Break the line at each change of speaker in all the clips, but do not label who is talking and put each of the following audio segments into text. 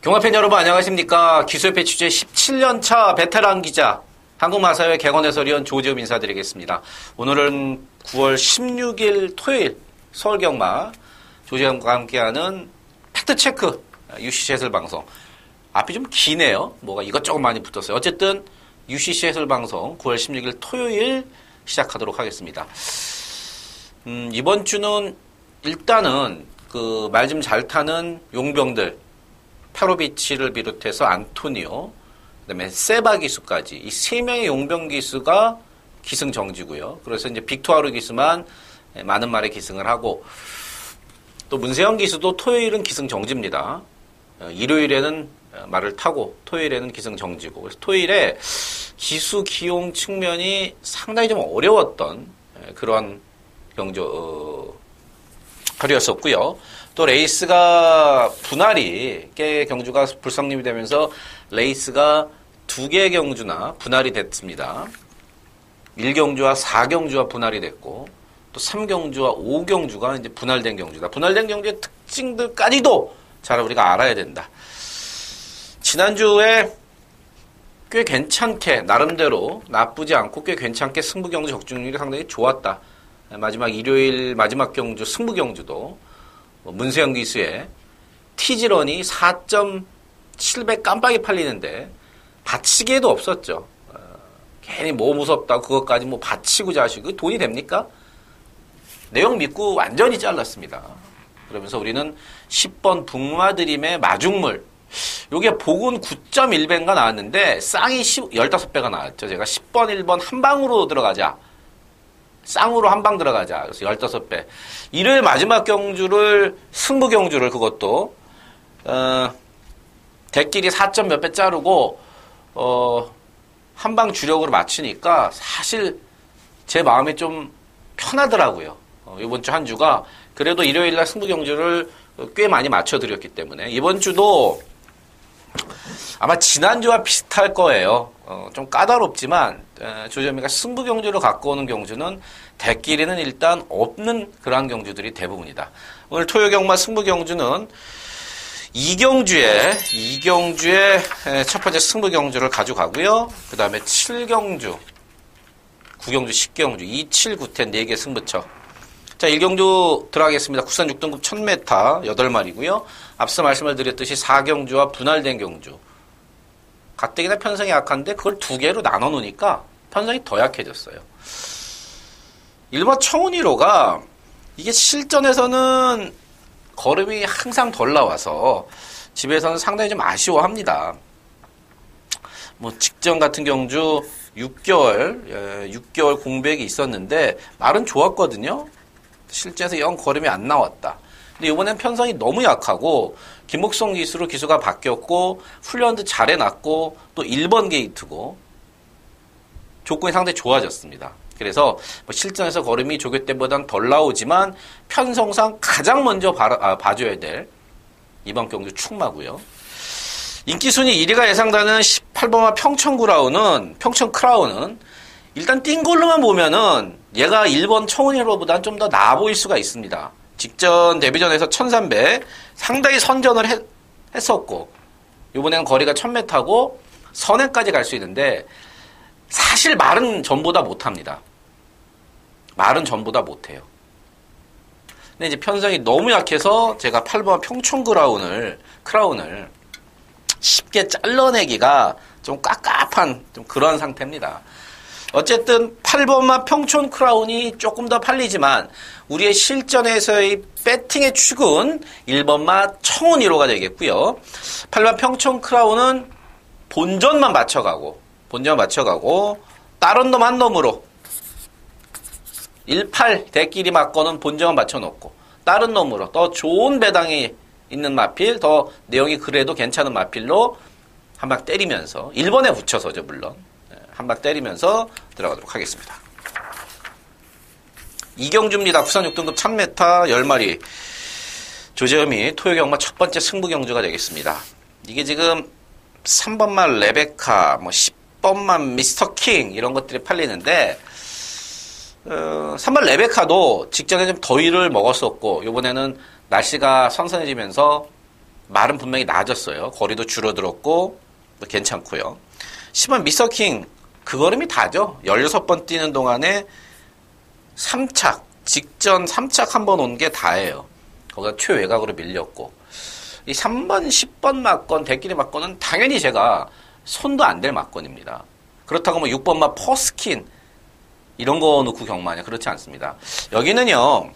경마팬 여러분 안녕하십니까. 기술협회 취재 17년차 베테랑 기자 한국마사회 객원 해설위원 조지엽 인사드리겠습니다. 오늘은 9월 16일 토요일 서울경마 조지엽과 함께하는 팩트체크 UCC 해설방송. 앞이 좀 기네요. 뭐가 이것저것 많이 붙었어요. 어쨌든 UCC 해설방송 9월 16일 토요일 시작하도록 하겠습니다. 이번 주는 일단은 그 말 좀 잘 타는 용병들 페로비치를 비롯해서 안토니오, 그다음에 세바 기수까지 이 세 명의 용병 기수가 기승정지고요. 그래서 이제 빅토아르 기수만 많은 말에 기승을 하고 또 문세영 기수도 토요일은 기승정지입니다. 일요일에는 말을 타고 토요일에는 기승정지고 그래서 토요일에 기수 기용 측면이 상당히 좀 어려웠던 그러한 하루였었고요. 또 레이스가 분할이 꽤 경주가 불성립이 되면서 레이스가 2개 경주나 분할이 됐습니다. 1경주와 4경주와 분할이 됐고 또 3경주와 5경주가 이제 분할된 경주다. 분할된 경주의 특징들까지도 잘 우리가 알아야 된다. 지난주에 꽤 괜찮게 나름대로 나쁘지 않고 꽤 괜찮게 승부 경주 적중률이 상당히 좋았다. 마지막 일요일 마지막 경주 승부 경주도 문세영 기수의 티지런이 4.7배 깜빡이 팔리는데 받치기에도 없었죠. 괜히 뭐 무섭다 그것까지 뭐 받치고 자시고 돈이 됩니까? 내용 믿고 완전히 잘랐습니다. 그러면서 우리는 10번 북마드림의 마중물 요게 복은 9.1배인가 나왔는데 쌍이 15배가 나왔죠. 제가 10번 1번 한 방으로 들어가자. 쌍으로 한 방 들어가자. 그래서 15배. 일요일 마지막 경주를, 승부 경주를 그것도, 대끼리 4점 몇 배 자르고, 한 방 주력으로 맞추니까 사실 제 마음이 좀 편하더라고요. 이번 주 한 주가. 그래도 일요일 날 승부 경주를 꽤 많이 맞춰드렸기 때문에. 이번 주도 아마 지난주와 비슷할 거예요. 좀 까다롭지만 조점이가 승부 경주를 갖고 오는 경주는 대끼리는 일단 없는 그러한 경주들이 대부분이다. 오늘 토요 경마 승부 경주는 2경주에 첫 번째 승부 경주를 가져가고요. 그 다음에 7경주, 9경주, 10경주, 2, 7, 9텐 4개 승부처. 자, 1경주 들어가겠습니다. 국산 6등급 1000m 8마리고요. 앞서 말씀을 드렸듯이 4경주와 분할된 경주. 가뜩이나 편성이 약한데 그걸 2개로 나눠 놓으니까 편성이 더 약해졌어요. 1번 청운이로가 이게 실전에서는 걸음이 항상 덜 나와서 집에서는 상당히 좀 아쉬워합니다. 뭐 직전 같은 경주 6개월 공백이 있었는데 말은 좋았거든요. 실제에서 영 걸음이 안 나왔다. 근데 이번엔 편성이 너무 약하고 김목성 기수로 기수가 바뀌었고 훈련도 잘 해놨고 또 1번 게이트고 조건이 상당히 좋아졌습니다. 그래서 뭐 실전에서 걸음이 조교 때보다는 덜 나오지만 편성상 가장 먼저 봐줘야 될 이번 경주 충마고요. 인기순위 1위가 예상되는 18번화 평천크라운은 일단 띵 걸로만 보면은 얘가 1번 청운이로보다는 좀 더 나아 보일 수가 있습니다. 직전 데뷔전에서 1300 상당히 선전을 했었고 이번에는 거리가 1000m고 선행까지 갈 수 있는데 사실 말은 전보다 못합니다. 말은 전보다 못해요. 근데 이제 편성이 너무 약해서 제가 8번 크라운을 쉽게 잘라내기가 좀 깝깝한 좀 그런 상태입니다. 어쨌든 8번마 평촌 크라운이 조금 더 팔리지만 우리의 실전에서의 배팅의 축은 1번마 청운 1호가 되겠고요. 8번 평촌 크라운은 본전만 맞춰가고 다른 놈 한 놈으로 18 대끼리 맞고는 본전만 맞춰놓고 다른 놈으로 더 좋은 배당이 있는 마필, 더 내용이 그래도 괜찮은 마필로 한 방 때리면서 1번에 붙여서죠 물론 한 방 때리면서 들어가도록 하겠습니다. 이경주입니다. 부산 6등급 1000m 10마리. 조재현이 토요 경마 첫 번째 승부 경주가 되겠습니다. 이게 지금 3번만 레베카, 10번만 미스터 킹 이런 것들이 팔리는데 3번 레베카도 직전에 좀 더위를 먹었었고 이번에는 날씨가 선선해지면서 말은 분명히 나아졌어요. 거리도 줄어들었고 괜찮고요. 10번 미스터 킹 그 걸음이 다죠. 16번 뛰는 동안에 3착, 직전 3착 한 번 온 게 다예요. 거기가 최외곽으로 밀렸고 이 3번, 10번 막건, 대끼리 막건은 당연히 제가 손도 안 댈 막건입니다. 그렇다고 6번마 퍼스킨 이런 거 놓고 경마냐 그렇지 않습니다. 여기는요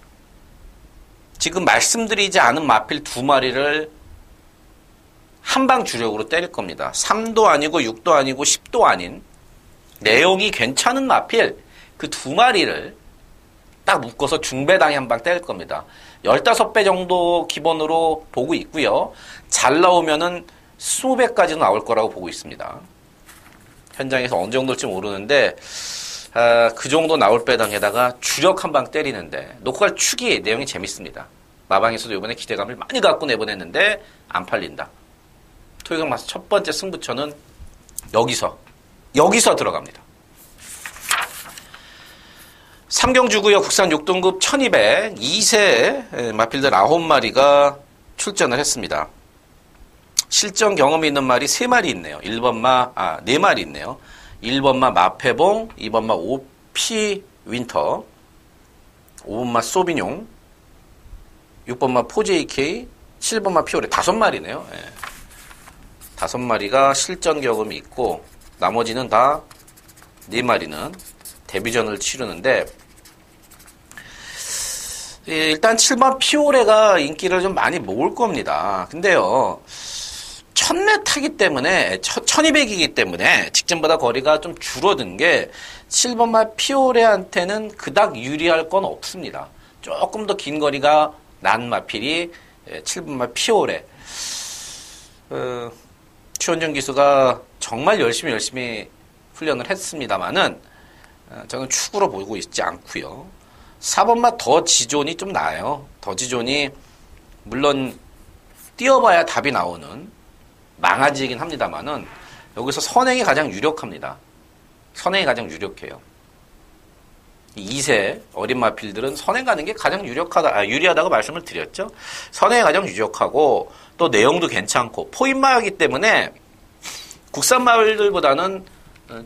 지금 말씀드리지 않은 마필 2마리를 한방 주력으로 때릴 겁니다. 3도 아니고 6도 아니고 10도 아닌 내용이 괜찮은 마필 그 2마리를 딱 묶어서 중배당에 한 방 때릴 겁니다. 15배 정도 기본으로 보고 있고요. 잘 나오면은 20배까지 나올 거라고 보고 있습니다. 현장에서 어느 정도일지 모르는데 그 정도 나올 배당에다가 주력 한 방 때리는데 노코갈 축이 내용이 재밌습니다. 마방에서도 이번에 기대감을 많이 갖고 내보냈는데 안 팔린다. 토요경 마스 첫 번째 승부처는 여기서 들어갑니다. 3경주구역 국산 6등급 1200 2세 마필들 9마리가 출전을 했습니다. 실전 경험이 있는 말이 3마리 있네요. 4마리 있네요. 1번마 마페봉, 2번마 오피 윈터, 5번마 소비뇽, 6번마 포제이케이, 7번마 피오레 5마리네요. 5마리가 실전 경험이 있고 나머지는 다 4마리는 데뷔전을 치르는데 일단 7번 피오레가 인기를 좀 많이 모을 겁니다. 근데요 1000m이기 때문에 1200이기 때문에 직전보다 거리가 좀 줄어든 게 7번마 피오레한테는 그닥 유리할 건 없습니다. 조금 더 긴 거리가 난 마필이 7번마 피오레 최원정 기수가 정말 열심히 훈련을 했습니다만은 저는 축으로 보고 있지 않고요. 4번마 더 지존이 좀 나아요. 더 지존이 물론 뛰어봐야 답이 나오는 망아지이긴 합니다만은 여기서 선행이 가장 유력합니다. 선행이 가장 유력해요. 2세 어린 마필들은 선행 가는 게 가장 유리하다고 말씀을 드렸죠. 선행이 가장 유력하고 또 내용도 괜찮고 포인마이기 때문에 국산 마을들보다는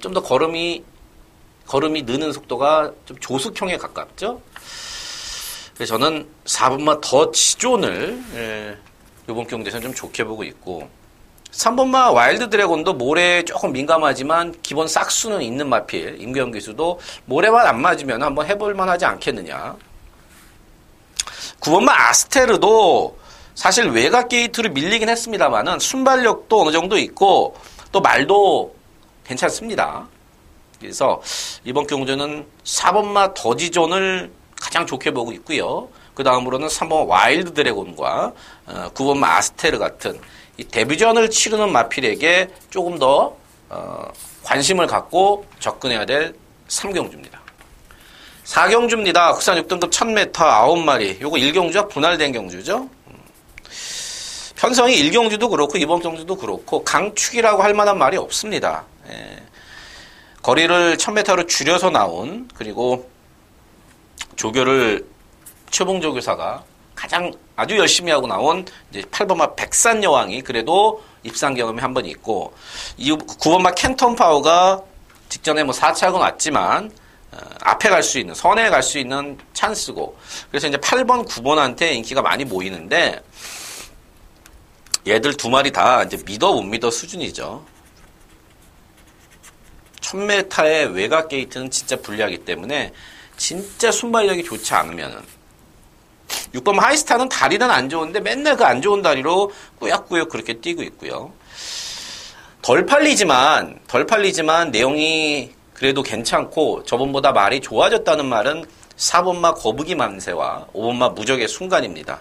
좀 더 걸음이 느는 속도가 좀 조숙형에 가깝죠. 그래서 저는 4번마 더 지존을 이번 경기에서는 좀 좋게 보고 있고 3번마 와일드 드래곤도 모래에 조금 민감하지만 기본 싹수는 있는 마필 임규영 기수도 모래만 안 맞으면 한번 해볼만 하지 않겠느냐. 9번마 아스테르도 사실 외곽 게이트로 밀리긴 했습니다만은 순발력도 어느 정도 있고 또 말도 괜찮습니다. 그래서 이번 경주는 4번마 더지존을 가장 좋게 보고 있고요. 그 다음으로는 3번 와일드 드래곤과 9번마 아스테르 같은 이 데뷔전을 치르는 마필에게 조금 더 관심을 갖고 접근해야 될 3경주입니다. 4경주입니다. 국산 6등급 1000m 9마리. 요거 1경주와 분할된 경주죠. 편성이 1경주도 그렇고 이번 경주도 그렇고 강축이라고 할 만한 말이 없습니다. 거리를 1000m로 줄여서 나온 그리고 조교를 최봉 조교사가 가장 아주 열심히 하고 나온 이제 8번마 백산 여왕이 그래도 입상 경험이 한 번 있고 이 9번마 캔턴 파워가 직전에 4착은 왔지만 앞에 갈 수 있는 선에 갈 수 있는 찬스고 그래서 이제 8번 9번한테 인기가 많이 모이는데 얘들 2마리 다 이제 믿어 못 믿어 수준이죠. 1000m의 외곽 게이트는 진짜 불리하기 때문에 진짜 순발력이 좋지 않으면은 6번 하이스타는 다리는 안 좋은데 맨날 그 안 좋은 다리로 꾸역꾸역 그렇게 뛰고 있고요. 덜 팔리지만 내용이 그래도 괜찮고 저번보다 말이 좋아졌다는 말은 4번마 거북이 맘새와 5번마 무적의 순간입니다.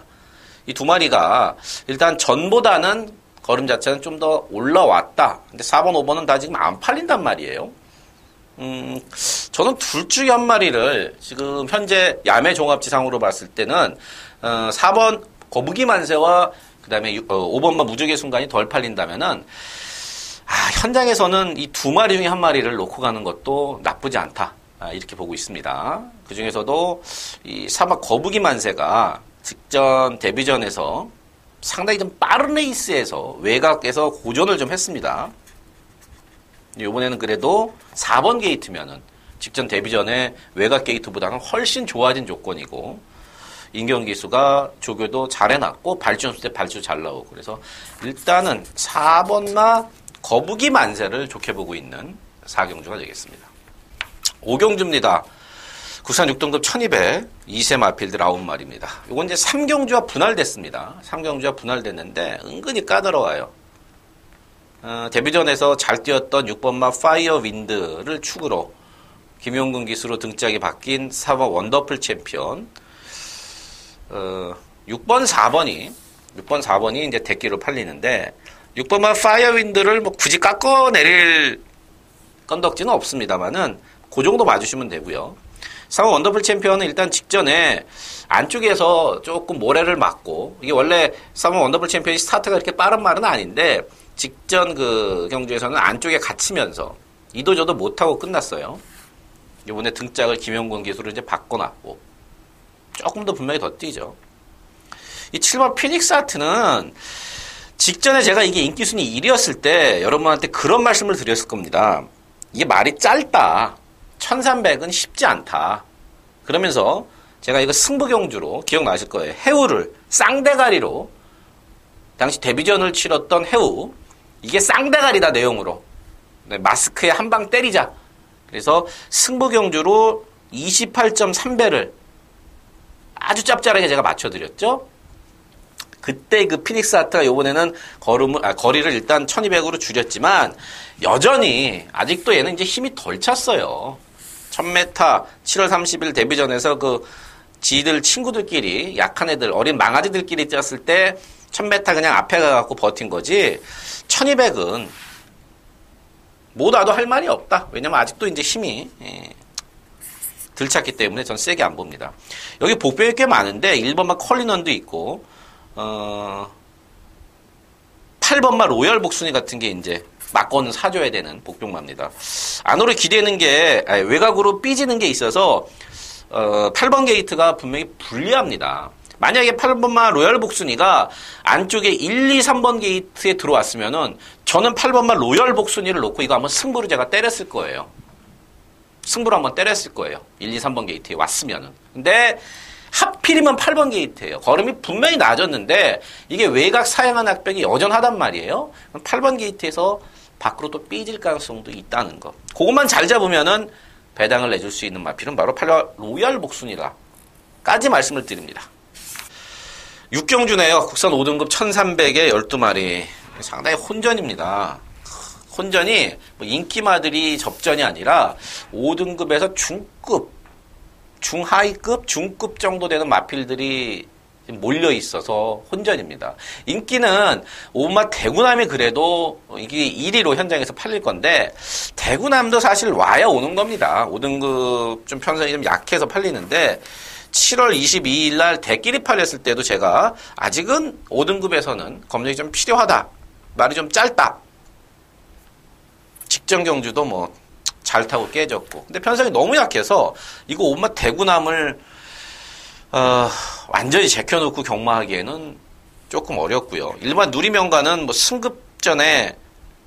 이 2마리가 일단 전보다는 걸음 자체는 좀 더 올라왔다. 근데 4번, 5번은 다 지금 안 팔린단 말이에요. 저는 둘 중에 한 마리를 지금 현재 야매 종합지상으로 봤을 때는 4번 거북이 만세와 그다음에 5번만 무적의 순간이 덜 팔린다면은 현장에서는 이 두 마리 중에 한 마리를 놓고 가는 것도 나쁘지 않다. 이렇게 보고 있습니다. 그 중에서도 이 4번 거북이 만세가 직전 데뷔전에서 상당히 좀 빠른 레이스에서 외곽에서 고전을 좀 했습니다. 이번에는 그래도 4번 게이트면은 직전 데뷔전에 외곽 게이트보다는 훨씬 좋아진 조건이고 인경 기수가 조교도 잘 해놨고 발주점수 때 발주 잘 나오고 그래서 일단은 4번마 거북이 만세를 좋게 보고 있는 4경주가 되겠습니다. 5경주입니다. 국산 6등급 1200 2세 마필드 9마리입니다. 이건 이제 3경주와 분할됐습니다. 3경주와 분할됐는데 은근히 까다로워요. 데뷔전에서 잘 뛰었던 6번마 파이어 윈드를 축으로 김용근 기수로 등짝이 바뀐 4번 원더풀 챔피언 6번 4번이 이제 대기로 팔리는데 6번마 파이어 윈드를 뭐 굳이 깎아내릴 건덕지는 없습니다만은 그 정도 봐주시면 되고요. 4번 원더풀 챔피언은 일단 직전에 안쪽에서 조금 모래를 맞고 이게 원래 4번 원더풀 챔피언이 스타트가 이렇게 빠른 말은 아닌데 직전 그 경주에서는 안쪽에 갇히면서 이도저도 못하고 끝났어요. 이번에 등짝을 김용근 기수로 이제 바꿔놨고 조금 더 분명히 더 뛰죠. 이 7번 피닉스 아트는 직전에 제가 이게 인기순위 1위였을 때 여러분한테 그런 말씀을 드렸을 겁니다. 이게 말이 짧다. 1300은 쉽지 않다. 그러면서 제가 이거 승부경주로 기억나실 거예요. 해우를 쌍대가리로 당시 데뷔전을 치렀던 해우 이게 쌍대가리다 내용으로 네, 마스크에 한 방 때리자. 그래서 승부경주로 28.3배를 아주 짭짤하게 제가 맞춰드렸죠. 그때 그 피닉스 아트가 요번에는 거리를 일단 1200으로 줄였지만 여전히 아직도 얘는 이제 힘이 덜 찼어요. 1000m 7월 30일 데뷔전에서 그 지들 친구들끼리 약한 애들 어린 망아지들끼리 뛰었을 때 1000m 그냥 앞에 가갖고 버틴 거지 1200은 못 와도 할 말이 없다. 왜냐면 아직도 이제 힘이 덜 찼기 때문에 전 세게 안 봅니다. 여기 복병이 꽤 많은데 1번만 컬리넌도 있고 8번마 로열 복순이 같은 게 이제 막고는 사줘야 되는 복병마입니다. 안으로 기대는 게 외곽으로 삐지는 게 있어서 8번 게이트가 분명히 불리합니다. 만약에 8번마 로열 복순이가 안쪽에 1, 2, 3번 게이트에 들어왔으면은 저는 8번마 로열 복순이를 놓고 이거 한번 승부를 제가 때렸을 거예요. 승부를 한번 때렸을 거예요. 1, 2, 3번 게이트에 왔으면은. 근데 하필이면 8번 게이트예요. 걸음이 분명히 낮았는데 이게 외곽 사양한 악벽이 여전하단 말이에요. 8번 게이트에서 밖으로 또 삐질 가능성도 있다는 거. 그것만 잘 잡으면은 배당을 내줄 수 있는 마필은 바로 8번 로얄 복순이다까지 말씀을 드립니다. 6경주네요. 국산 5등급 1300에 12마리. 상당히 혼전입니다. 혼전이 뭐 인기마들이 접전이 아니라 5등급에서 중급, 중하위급, 중급 정도 되는 마필들이 몰려 있어서 혼전입니다. 인기는 오마 대구남이 그래도 이게 1위로 현장에서 팔릴 건데 대구남도 사실 와야 오는 겁니다. 5등급 좀 편성이 좀 약해서 팔리는데 7월 22일 날 대끼리 팔렸을 때도 제가 아직은 5등급에서는 검증이 좀 필요하다. 말이 좀 짧다. 직전 경주도 뭐 잘 타고 깨졌고. 근데 편성이 너무 약해서 이거 온마 대구남을 완전히 제껴놓고 경마하기에는 조금 어렵고요. 일반 누리명가는 뭐 승급 전에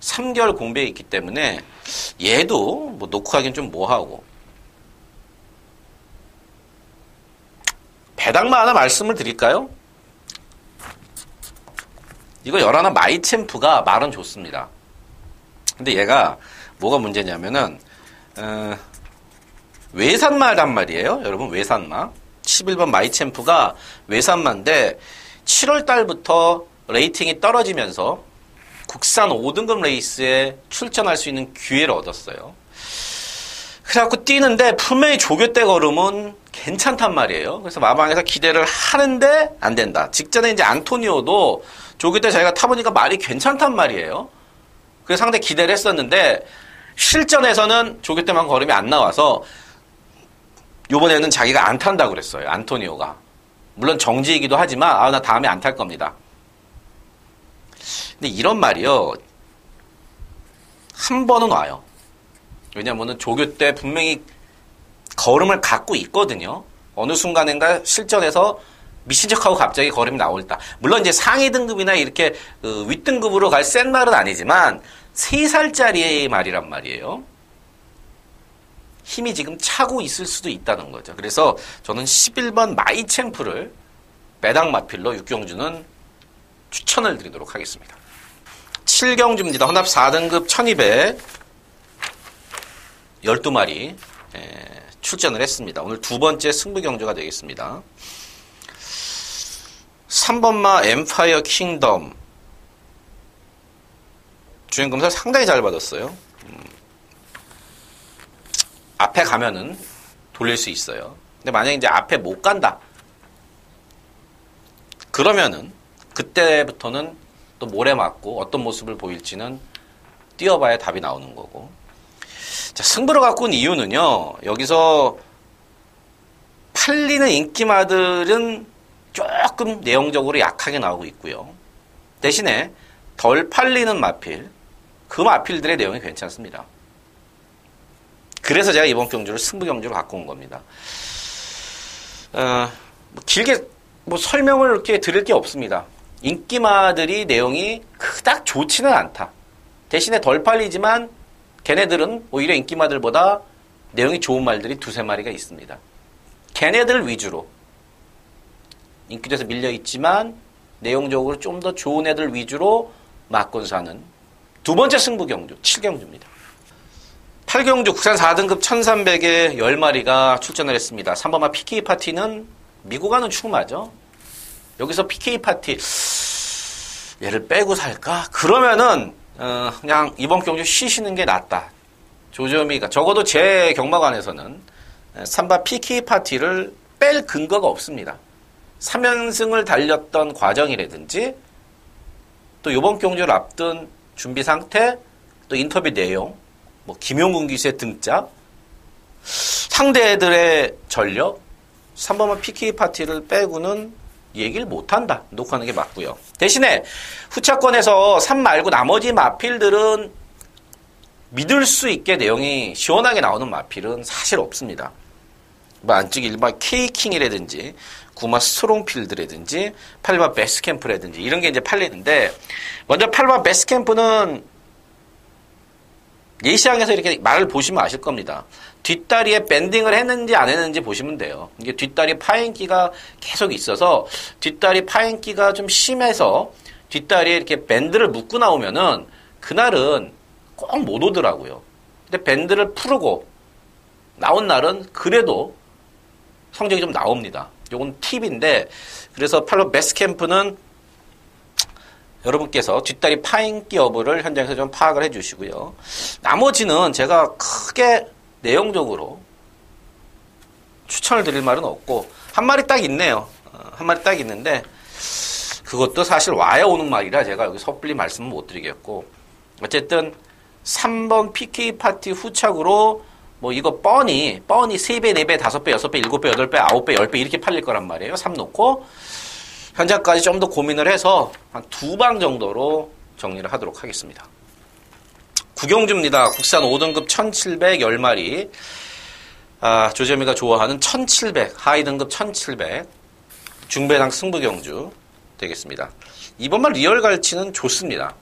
3개월 공백이 있기 때문에 얘도 뭐 놓고 하긴 좀 뭐하고. 배당마 하나 말씀을 드릴까요? 이거 11 마이챔프가 말은 좋습니다. 근데 얘가 뭐가 문제냐면은 외산마란 말이에요. 여러분 외산마. 11번 마이챔프가 외산마인데 7월 달부터 레이팅이 떨어지면서 국산 5등급 레이스에 출전할 수 있는 기회를 얻었어요. 그래갖고 뛰는데 분명히 조교 때 걸음은 괜찮단 말이에요. 그래서 마방에서 기대를 하는데 안 된다. 직전에 이제 안토니오도 조교 때 자기가 타보니까 말이 괜찮단 말이에요. 그래서 상당히 기대를 했었는데 실전에서는 조교 때만 걸음이 안 나와서 이번에는 자기가 안 탄다고 그랬어요. 안토니오가. 물론 정지이기도 하지만 나 다음에 안 탈 겁니다. 근데 이런 말이요. 한 번은 와요. 왜냐면은 조교 때 분명히 걸음을 갖고 있거든요. 어느 순간인가 실전에서 미친 척하고 갑자기 걸음이 나올다. 물론 이제 상위 등급이나 이렇게 윗등급으로 갈 센 말은 아니지만 3살짜리의 말이란 말이에요. 힘이 지금 차고 있을 수도 있다는 거죠. 그래서 저는 11번 마이챔프를 배당 마필로 육경주는 추천을 드리도록 하겠습니다. 7경주입니다. 혼합 4등급 1200 12마리 출전을 했습니다. 오늘 두 번째 승부 경주가 되겠습니다. 3번마 엠파이어 킹덤 주행검사 상당히 잘 받았어요. 앞에 가면은 돌릴 수 있어요. 근데 만약에 이제 앞에 못 간다. 그러면은 그때부터는 또 모래 맞고 어떤 모습을 보일지는 뛰어봐야 답이 나오는 거고. 자, 승부를 갖고 온 이유는요. 여기서 팔리는 인기마들은 조금 내용적으로 약하게 나오고 있고요. 대신에 덜 팔리는 마필, 그 마필들의 내용이 괜찮습니다. 그래서 제가 이번 경주를 승부 경주로 갖고 온 겁니다. 길게 설명을 이렇게 드릴 게 없습니다. 인기마들이 내용이 그닥 좋지는 않다. 대신에 덜 팔리지만 걔네들은 오히려 인기마들보다 내용이 좋은 말들이 두세 마리가 있습니다. 걔네들 위주로 인기에서 밀려있지만 내용적으로 좀 더 좋은 애들 위주로 맞곤 사는 두 번째 승부 경주 7경주입니다. 8경주 국산 4등급 1300에 10마리가 출전을 했습니다. 3번마 PK 파티는 미국 가는 추마죠. 여기서 PK 파티 얘를 빼고 살까? 그러면은 그냥 이번 경주 쉬시는 게 낫다. 조점이가 적어도 제 경마관에서는 3번 PK 파티를 뺄 근거가 없습니다. 3연승을 달렸던 과정이라든지 또 이번 경주를 앞둔 준비 상태, 또 인터뷰 내용, 김용군 기수의 등짝, 상대들의 전력, 3번만 PK 파티를 빼고는 얘기를 못한다. 놓고 하는 게 맞고요. 대신에 후차권에서 3 말고 나머지 마필들은 믿을 수 있게 내용이 시원하게 나오는 마필은 사실 없습니다. 안쪽에 일반 K킹이라든지 9마 스트롱필드라든지 8마 베스캠프라든지 이런 게 이제 팔리는데, 먼저 8마 베스캠프는 예시장에서 이렇게 말을 보시면 아실 겁니다. 뒷다리에 밴딩을 했는지 안 했는지 보시면 돼요. 이게 뒷다리 파인기가 계속 있어서 뒷다리 파인기가 좀 심해서 뒷다리에 이렇게 밴드를 묶고 나오면은 그날은 꼭 못 오더라고요. 근데 밴드를 풀고 나온 날은 그래도 성적이 좀 나옵니다. 요건 팁인데, 그래서 팔로 베스캠프는 여러분께서 뒷다리 파인기 여부를 현장에서 좀 파악을 해주시고요. 나머지는 제가 크게 내용적으로 추천을 드릴 말은 없고, 한 마리 딱 있네요. 한 마리 딱 있는데 그것도 사실 와야 오는 말이라 제가 여기 섣불리 말씀은 못 드리겠고, 어쨌든 3번 PK 파티 후착으로 이거 뻔히 3배, 4배, 5배, 6배, 7배, 8배, 9배, 10배 이렇게 팔릴 거란 말이에요. 3 놓고 현장까지 좀 더 고민을 해서 한 2방 정도로 정리를 하도록 하겠습니다. 구경주입니다. 국산 5등급 1700 10마리. 조재미가 좋아하는 1700, 하위 등급 1700 중배당 승부경주 되겠습니다. 이번만 리얼 갈치는 좋습니다.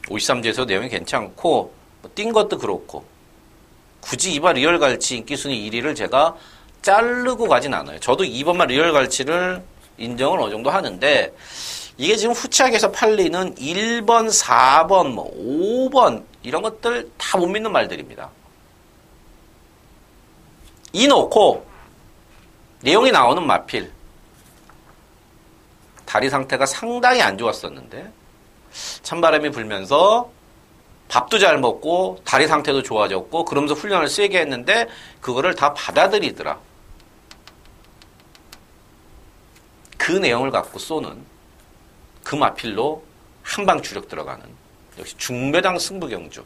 53주에서 내용이 괜찮고, 뛴 것도 그렇고, 굳이 이번 리얼 갈치 인기순위 1위를 제가 자르고 가진 않아요. 저도 이번만 리얼 갈치를 인정을 어느 정도 하는데, 이게 지금 후착에서 팔리는 1번, 4번, 5번, 이런 것들 다 못 믿는 말들입니다. 이 놓고, 내용이 나오는 마필, 다리 상태가 상당히 안 좋았었는데, 찬바람이 불면서 밥도 잘 먹고 다리 상태도 좋아졌고 그러면서 훈련을 세게 했는데 그거를 다 받아들이더라. 그 내용을 갖고 쏘는 그 마필로 한방 주력 들어가는 역시 중배당 승부경주.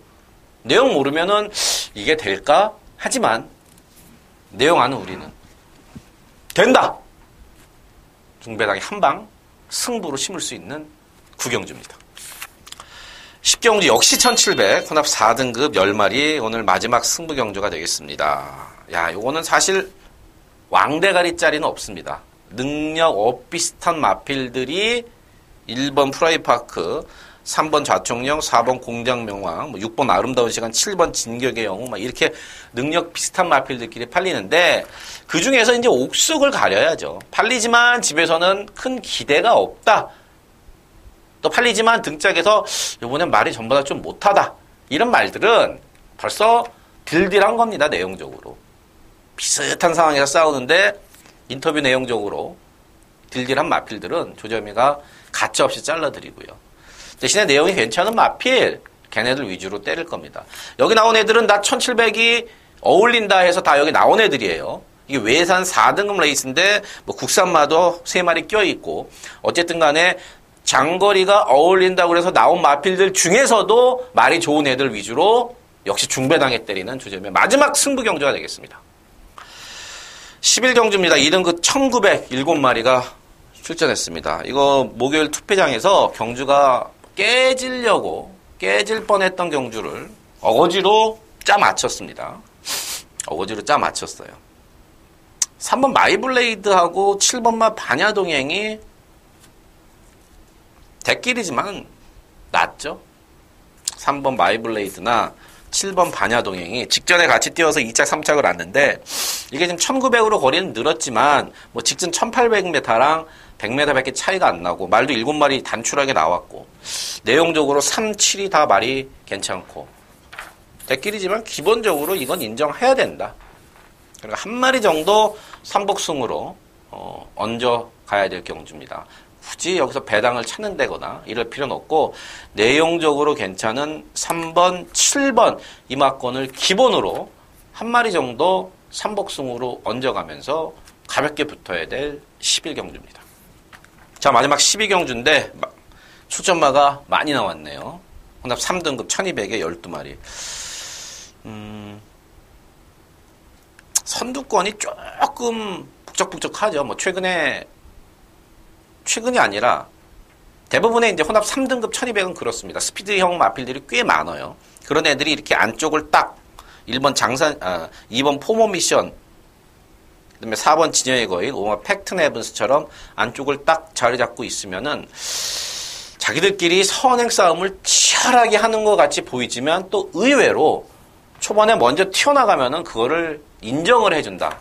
내용 모르면은 이게 될까? 하지만 내용 아는 우리는 된다! 중배당이 한방 승부로 심을 수 있는 구경주입니다. 10경주 역시 1700, 혼합 4등급 10마리 오늘 마지막 승부경주가 되겠습니다. 야, 요거는 사실 왕대가리짜리는 없습니다. 능력 비슷한 마필들이 1번 프라이파크, 3번 좌총령, 4번 공장명왕, 6번 아름다운 시간, 7번 진격의 영웅, 막 이렇게 능력 비슷한 마필들끼리 팔리는데 그 중에서 이제 옥석을 가려야죠. 팔리지만 집에서는 큰 기대가 없다. 또 팔리지만 등짝에서 이번엔 말이 전보다 좀 못하다. 이런 말들은 벌써 딜딜한 겁니다. 내용적으로. 비슷한 상황에서 싸우는데 인터뷰 내용적으로 딜딜한 마필들은 조재미가 가짜없이 잘라드리고요. 대신에 내용이 괜찮은 마필, 걔네들 위주로 때릴 겁니다. 여기 나온 애들은 나 1700이 어울린다 해서 다 여기 나온 애들이에요. 이게 외산 4등급 레이스인데 뭐 국산마도 3마리 껴있고 어쨌든 간에 장거리가 어울린다고 해서 나온 마필들 중에서도 말이 좋은 애들 위주로 역시 중배당에 때리는 조재미의 마지막 승부경주가 되겠습니다. 11경주입니다. 2등급 1907마리가 출전했습니다. 이거 목요일 투표장에서 경주가 깨질 뻔했던 경주를 어거지로 짜 맞췄습니다. 어거지로 짜 맞췄어요. 3번 마이블레이드하고 7번마 반야동행이 대끼리지만 낫죠. 3번 마이블레이드나 7번 반야동행이 직전에 같이 뛰어서 2착, 3착을 왔는데 이게 지금 1900으로 거리는 늘었지만 뭐 직전 1800m랑 100m밖에 차이가 안 나고 말도 7마리 단출하게 나왔고 내용적으로 3, 7이 다 말이 괜찮고 대끼리지만 기본적으로 이건 인정해야 된다. 그러니까 한 마리 정도 삼복승으로 얹어 가야 될 경주입니다. 굳이 여기서 배당을 찾는다거나 이럴 필요는 없고 내용적으로 괜찮은 3번, 7번 이마권을 기본으로 한 마리 정도 삼복승으로 얹어가면서 가볍게 붙어야 될 11경주입니다. 자, 마지막 12경주인데 출전마가 많이 나왔네요. 혼합 3등급 1200에 12마리. 선두권이 조금 북적북적하죠. 뭐 최근이 아니라 대부분의 이제 혼합 3등급 1200은 그렇습니다. 스피드형 마필들이 꽤 많아요. 그런 애들이 이렇게 안쪽을 딱 2번 포모 미션, 그다음에 4번 진영의 거인, 5번 팩트 네븐스처럼 안쪽을 딱 자리 잡고 있으면은 자기들끼리 선행 싸움을 치열하게 하는 것 같이 보이지만 또 의외로 초반에 먼저 튀어나가면은 그거를 인정을 해준다.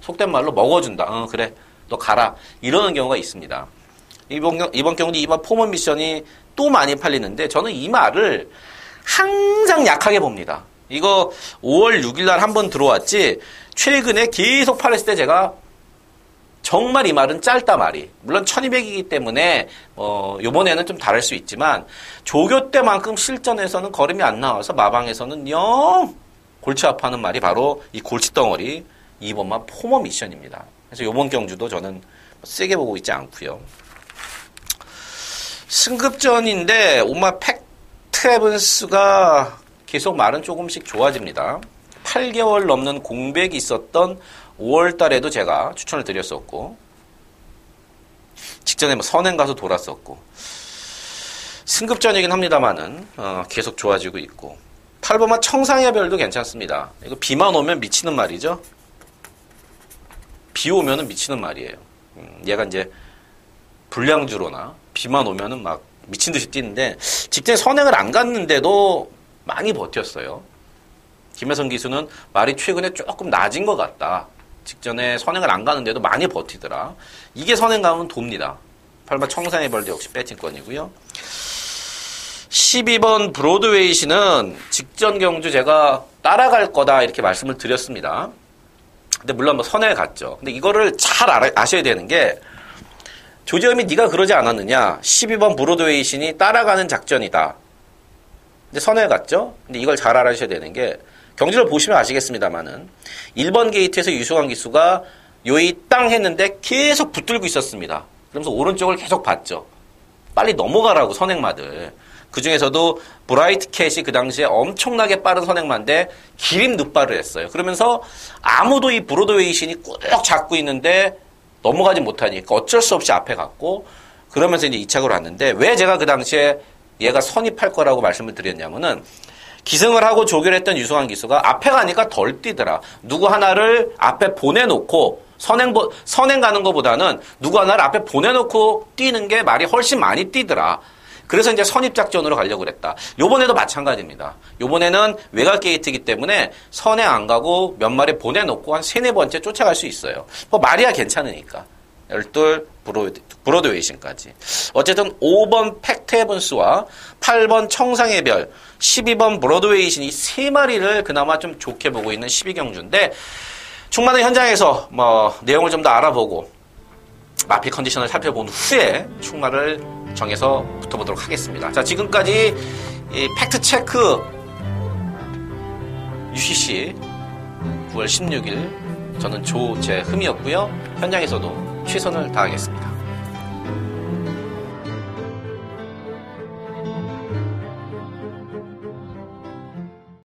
속된 말로 먹어준다. 그래. 너 가라. 이러는 경우가 있습니다. 이번 경우는 2번 포먼 미션이 또 많이 팔리는데 저는 이 말을 항상 약하게 봅니다. 이거 5월 6일 날 한번 들어왔지 최근에 계속 팔았을 때 제가 정말 이 말은 짧다 말이. 물론 1200이기 때문에 요번에는 좀 다를 수 있지만 조교 때만큼 실전에서는 걸음이 안 나와서 마방에서는 영 골치 아파하는 말이 바로 이 골치덩어리 2번만 포머 미션입니다. 그래서 요번 경주도 저는 세게 보고 있지 않고요. 승급전인데 오마 팩트 에븐스가 계속 말은 조금씩 좋아집니다. 8개월 넘는 공백이 있었던 5월 달에도 제가 추천을 드렸었고 직전에 선행 가서 돌았었고 승급전이긴 합니다만은 계속 좋아지고 있고 8번마 청상의 별도 괜찮습니다. 이거 비만 오면 미치는 말이죠. 비 오면은 미치는 말이에요. 얘가 이제 불량주로나 비만 오면은 막 미친 듯이 뛰는데 직전에 선행을 안 갔는데도 많이 버텼어요. 김혜성 기수는 말이 최근에 조금 낮은 것 같다. 직전에 선행을 안 가는데도 많이 버티더라. 이게 선행 가면 돕니다. 8번 청산의 벌도 역시 배팅권이고요. 12번 브로드웨이시는 직전 경주 제가 따라갈 거다 이렇게 말씀을 드렸습니다. 근데 물론 뭐 선행을 갔죠. 근데 이거를 잘 아셔야 되는 게 조재범이 네가 그러지 않았느냐. 12번 브로드웨이신이 따라가는 작전이다. 근데 선행을 갔죠. 근데 이걸 잘 알아셔야 되는 게 경주를 보시면 아시겠습니다만은 1번 게이트에서 유승환 기수가 요이 땅 했는데 계속 붙들고 있었습니다. 그러면서 오른쪽을 계속 봤죠. 빨리 넘어가라고 선행마들. 그 중에서도 브라이트 캣이 그 당시에 엄청나게 빠른 선행만데 기립 늑발을 했어요. 그러면서 아무도 이 브로드웨이 신이 꾹 잡고 있는데 넘어가지 못하니까 어쩔 수 없이 앞에 갔고, 그러면서 이제 2착으로 왔는데, 왜 제가 그 당시에 얘가 선입할 거라고 말씀을 드렸냐면은, 기승을 하고 조결했던 유승환 기수가 앞에 가니까 덜 뛰더라. 누구 하나를 앞에 보내놓고 선행 가는 것보다는 누구 하나를 앞에 보내놓고 뛰는 게 말이 훨씬 많이 뛰더라. 그래서 이제 선입작전으로 가려고 그랬다. 요번에도 마찬가지입니다. 요번에는 외곽 게이트이기 때문에 선행 안 가고 몇 마리 보내놓고 한 3-4번째 쫓아갈 수 있어요. 뭐 말이야 괜찮으니까. 12 브로드웨이 신까지. 어쨌든 5번 팩트 헤븐스와 8번 청상의 별, 12번 브로드웨이 신이 3마리를 그나마 좀 좋게 보고 있는 12경주인데, 충만은 현장에서 뭐 내용을 좀 더 알아보고 마피 컨디션을 살펴본 후에 충만을 정해서 붙어보도록 하겠습니다. 자, 지금까지 이 팩트 체크 UCC 9월 16일 저는 조재흠이었고요. 현장에서도 최선을 다하겠습니다.